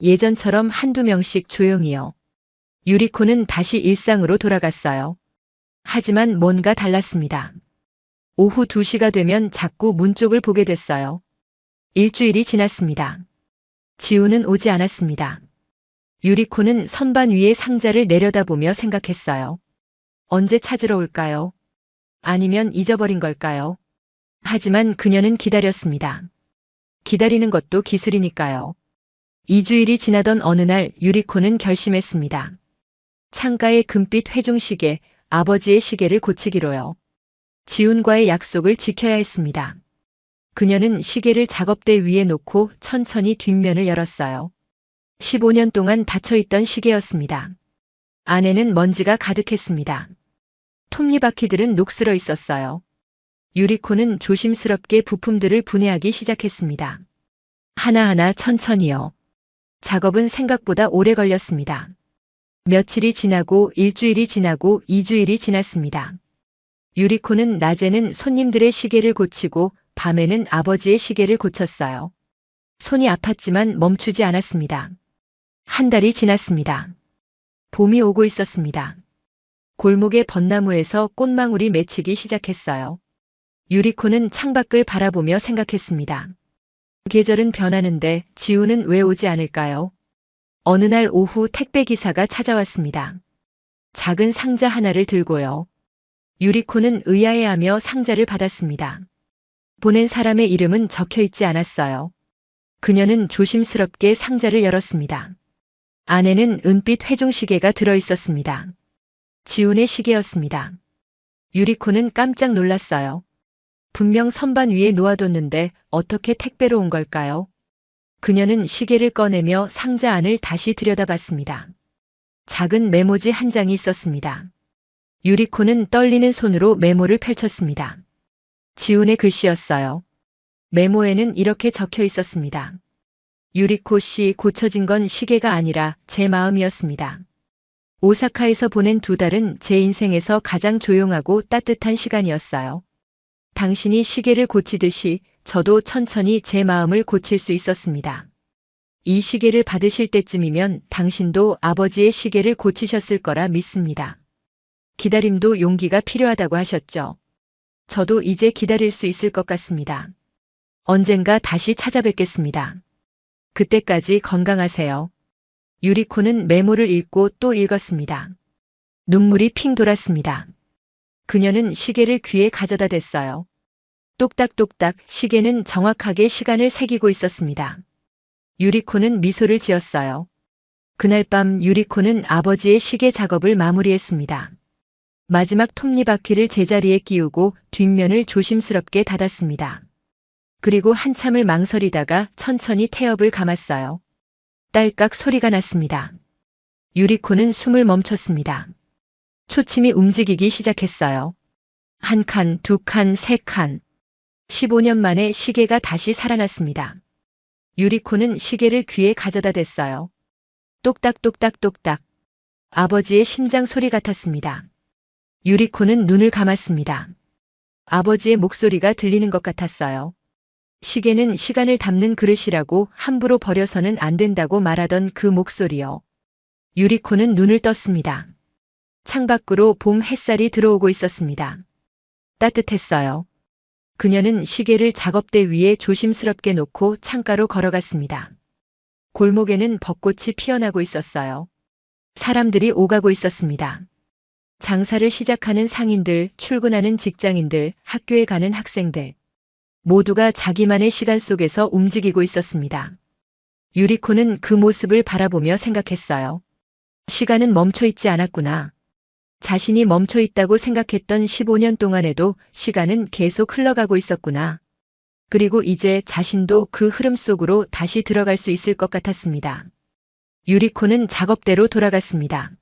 예전처럼 한두 명씩 조용히요. 유리코는 다시 일상으로 돌아갔어요. 하지만 뭔가 달랐습니다. 오후 2시가 되면 자꾸 문 쪽을 보게 됐어요. 일주일이 지났습니다. 지훈은 오지 않았습니다. 유리코는 선반 위에 상자를 내려다보며 생각했어요. 언제 찾으러 올까요? 아니면 잊어버린 걸까요? 하지만 그녀는 기다렸습니다. 기다리는 것도 기술이니까요. 2주일이 지나던 어느 날 유리코는 결심했습니다. 창가의 금빛 회중시계, 아버지의 시계를 고치기로요. 지훈과의 약속을 지켜야 했습니다. 그녀는 시계를 작업대 위에 놓고 천천히 뒷면을 열었어요. 15년 동안 닫혀있던 시계였습니다. 안에는 먼지가 가득했습니다. 톱니바퀴들은 녹슬어 있었어요. 유리코는 조심스럽게 부품들을 분해하기 시작했습니다. 하나하나 천천히요. 작업은 생각보다 오래 걸렸습니다. 며칠이 지나고 일주일이 지나고 2주일이 지났습니다. 유리코는 낮에는 손님들의 시계를 고치고 밤에는 아버지의 시계를 고쳤어요. 손이 아팠지만 멈추지 않았습니다. 한 달이 지났습니다. 봄이 오고 있었습니다. 골목의 벚나무에서 꽃망울이 맺히기 시작했어요. 유리코는 창밖을 바라보며 생각했습니다. 계절은 변하는데 지훈은 왜 오지 않을까요? 어느 날 오후 택배기사가 찾아왔습니다. 작은 상자 하나를 들고요. 유리코는 의아해하며 상자를 받았습니다. 보낸 사람의 이름은 적혀 있지 않았어요. 그녀는 조심스럽게 상자를 열었습니다. 안에는 은빛 회중시계가 들어 있었습니다. 지훈의 시계였습니다. 유리코는 깜짝 놀랐어요. 분명 선반 위에 놓아뒀는데 어떻게 택배로 온 걸까요? 그녀는 시계를 꺼내며 상자 안을 다시 들여다봤습니다. 작은 메모지 한 장이 있었습니다. 유리코는 떨리는 손으로 메모를 펼쳤습니다. 지훈의 글씨였어요. 메모에는 이렇게 적혀 있었습니다. 유리코 씨, 고쳐진 건 시계가 아니라 제 마음이었습니다. 오사카에서 보낸 2달은 제 인생에서 가장 조용하고 따뜻한 시간이었어요. 당신이 시계를 고치듯이 저도 천천히 제 마음을 고칠 수 있었습니다. 이 시계를 받으실 때쯤이면 당신도 아버지의 시계를 고치셨을 거라 믿습니다. 기다림도 용기가 필요하다고 하셨죠. 저도 이제 기다릴 수 있을 것 같습니다. 언젠가 다시 찾아뵙겠습니다. 그때까지 건강하세요. 유리코는 메모를 읽고 또 읽었습니다. 눈물이 핑 돌았습니다. 그녀는 시계를 귀에 가져다 댔어요. 똑딱똑딱 시계는 정확하게 시간을 새기고 있었습니다. 유리코는 미소를 지었어요. 그날 밤 유리코는 아버지의 시계 작업을 마무리했습니다. 마지막 톱니바퀴를 제자리에 끼우고 뒷면을 조심스럽게 닫았습니다. 그리고 한참을 망설이다가 천천히 태엽을 감았어요. 딸깍 소리가 났습니다. 유리코는 숨을 멈췄습니다. 초침이 움직이기 시작했어요. 한 칸, 두 칸, 세 칸. 15년 만에 시계가 다시 살아났습니다. 유리코는 시계를 귀에 가져다 댔어요. 똑딱똑딱똑딱. 아버지의 심장 소리 같았습니다. 유리코는 눈을 감았습니다. 아버지의 목소리가 들리는 것 같았어요. 시계는 시간을 담는 그릇이라고 함부로 버려서는 안 된다고 말하던 그 목소리요. 유리코는 눈을 떴습니다. 창밖으로 봄 햇살이 들어오고 있었습니다. 따뜻했어요. 그녀는 시계를 작업대 위에 조심스럽게 놓고 창가로 걸어갔습니다. 골목에는 벚꽃이 피어나고 있었어요. 사람들이 오가고 있었습니다. 장사를 시작하는 상인들, 출근하는 직장인들, 학교에 가는 학생들. 모두가 자기만의 시간 속에서 움직이고 있었습니다. 유리코는 그 모습을 바라보며 생각했어요. 시간은 멈춰 있지 않았구나. 자신이 멈춰 있다고 생각했던 15년 동안에도 시간은 계속 흘러가고 있었구나. 그리고 이제 자신도 그 흐름 속으로 다시 들어갈 수 있을 것 같았습니다. 유리코는 작업대로 돌아갔습니다.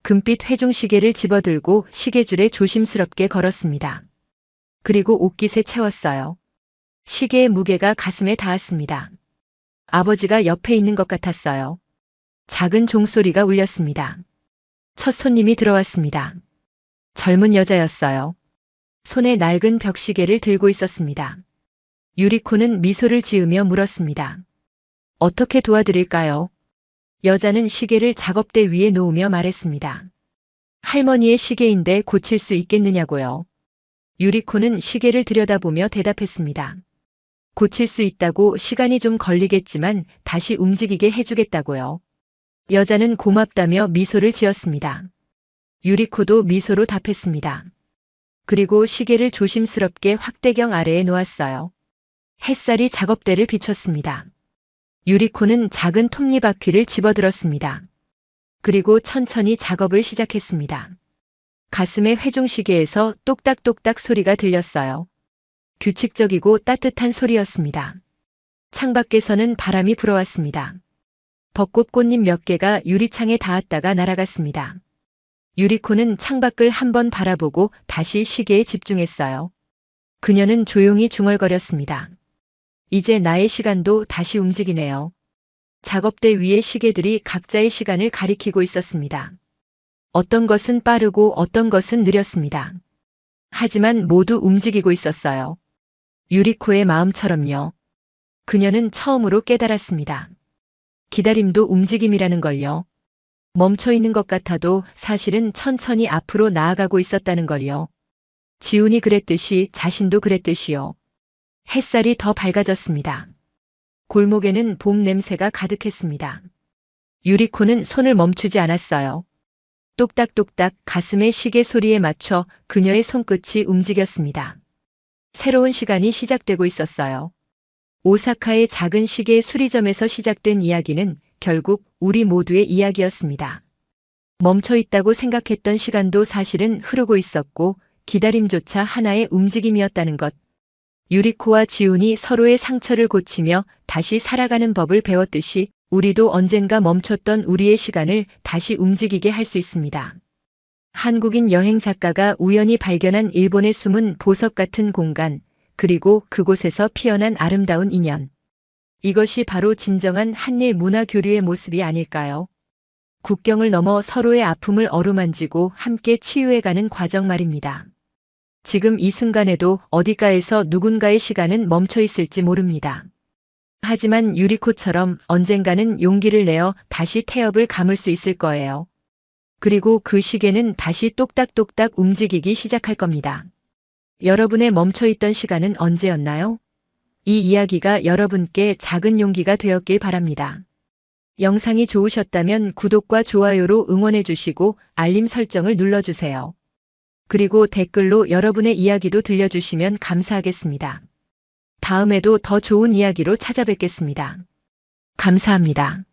금빛 회중시계를 집어들고 시계줄에 조심스럽게 걸었습니다. 그리고 옷깃에 채웠어요. 시계의 무게가 가슴에 닿았습니다. 아버지가 옆에 있는 것 같았어요. 작은 종소리가 울렸습니다. 첫 손님이 들어왔습니다. 젊은 여자였어요. 손에 낡은 벽시계를 들고 있었습니다. 유리코는 미소를 지으며 물었습니다. 어떻게 도와드릴까요? 여자는 시계를 작업대 위에 놓으며 말했습니다. 할머니의 시계인데 고칠 수 있겠느냐고요. 유리코는 시계를 들여다보며 대답했습니다. 고칠 수 있다고 시간이 좀 걸리겠지만 다시 움직이게 해주겠다고요. 여자는 고맙다며 미소를 지었습니다. 유리코도 미소로 답했습니다. 그리고 시계를 조심스럽게 확대경 아래에 놓았어요. 햇살이 작업대를 비췄습니다. 유리코는 작은 톱니바퀴를 집어들었습니다. 그리고 천천히 작업을 시작했습니다. 가슴의 회중시계에서 똑딱똑딱 소리가 들렸어요. 규칙적이고 따뜻한 소리였습니다. 창밖에서는 바람이 불어왔습니다. 벚꽃 꽃잎 몇 개가 유리창에 닿았다가 날아갔습니다. 유리코는 창밖을 한번 바라보고 다시 시계에 집중했어요. 그녀는 조용히 중얼거렸습니다. 이제 나의 시간도 다시 움직이네요. 작업대 위의 시계들이 각자의 시간을 가리키고 있었습니다. 어떤 것은 빠르고 어떤 것은 느렸습니다. 하지만 모두 움직이고 있었어요. 유리코의 마음처럼요. 그녀는 처음으로 깨달았습니다. 기다림도 움직임이라는 걸요. 멈춰 있는 것 같아도 사실은 천천히 앞으로 나아가고 있었다는 걸요. 지훈이 그랬듯이 자신도 그랬듯이요. 햇살이 더 밝아졌습니다. 골목에는 봄 냄새가 가득했습니다. 유리코는 손을 멈추지 않았어요. 똑딱똑딱 가슴의 시계 소리에 맞춰 그녀의 손끝이 움직였습니다. 새로운 시간이 시작되고 있었어요. 오사카의 작은 시계 수리점에서 시작된 이야기는 결국 우리 모두의 이야기였습니다. 멈춰 있다고 생각했던 시간도 사실은 흐르고 있었고 기다림조차 하나의 움직임이었다는 것. 유리코와 지훈이 서로의 상처를 고치며 다시 살아가는 법을 배웠듯이 우리도 언젠가 멈췄던 우리의 시간을 다시 움직이게 할 수 있습니다. 한국인 여행 작가가 우연히 발견한 일본의 숨은 보석 같은 공간, 그리고 그곳에서 피어난 아름다운 인연. 이것이 바로 진정한 한일 문화 교류의 모습이 아닐까요? 국경을 넘어 서로의 아픔을 어루만지고 함께 치유해가는 과정 말입니다. 지금 이 순간에도 어디가에서 누군가의 시간은 멈춰 있을지 모릅니다. 하지만 유리코처럼 언젠가는 용기를 내어 다시 태엽을 감을 수 있을 거예요. 그리고 그 시계는 다시 똑딱똑딱 움직이기 시작할 겁니다. 여러분의 멈춰있던 시간은 언제였나요? 이 이야기가 여러분께 작은 용기가 되었길 바랍니다. 영상이 좋으셨다면 구독과 좋아요로 응원해 주시고 알림 설정을 눌러주세요. 그리고 댓글로 여러분의 이야기도 들려주시면 감사하겠습니다. 다음에도 더 좋은 이야기로 찾아뵙겠습니다. 감사합니다.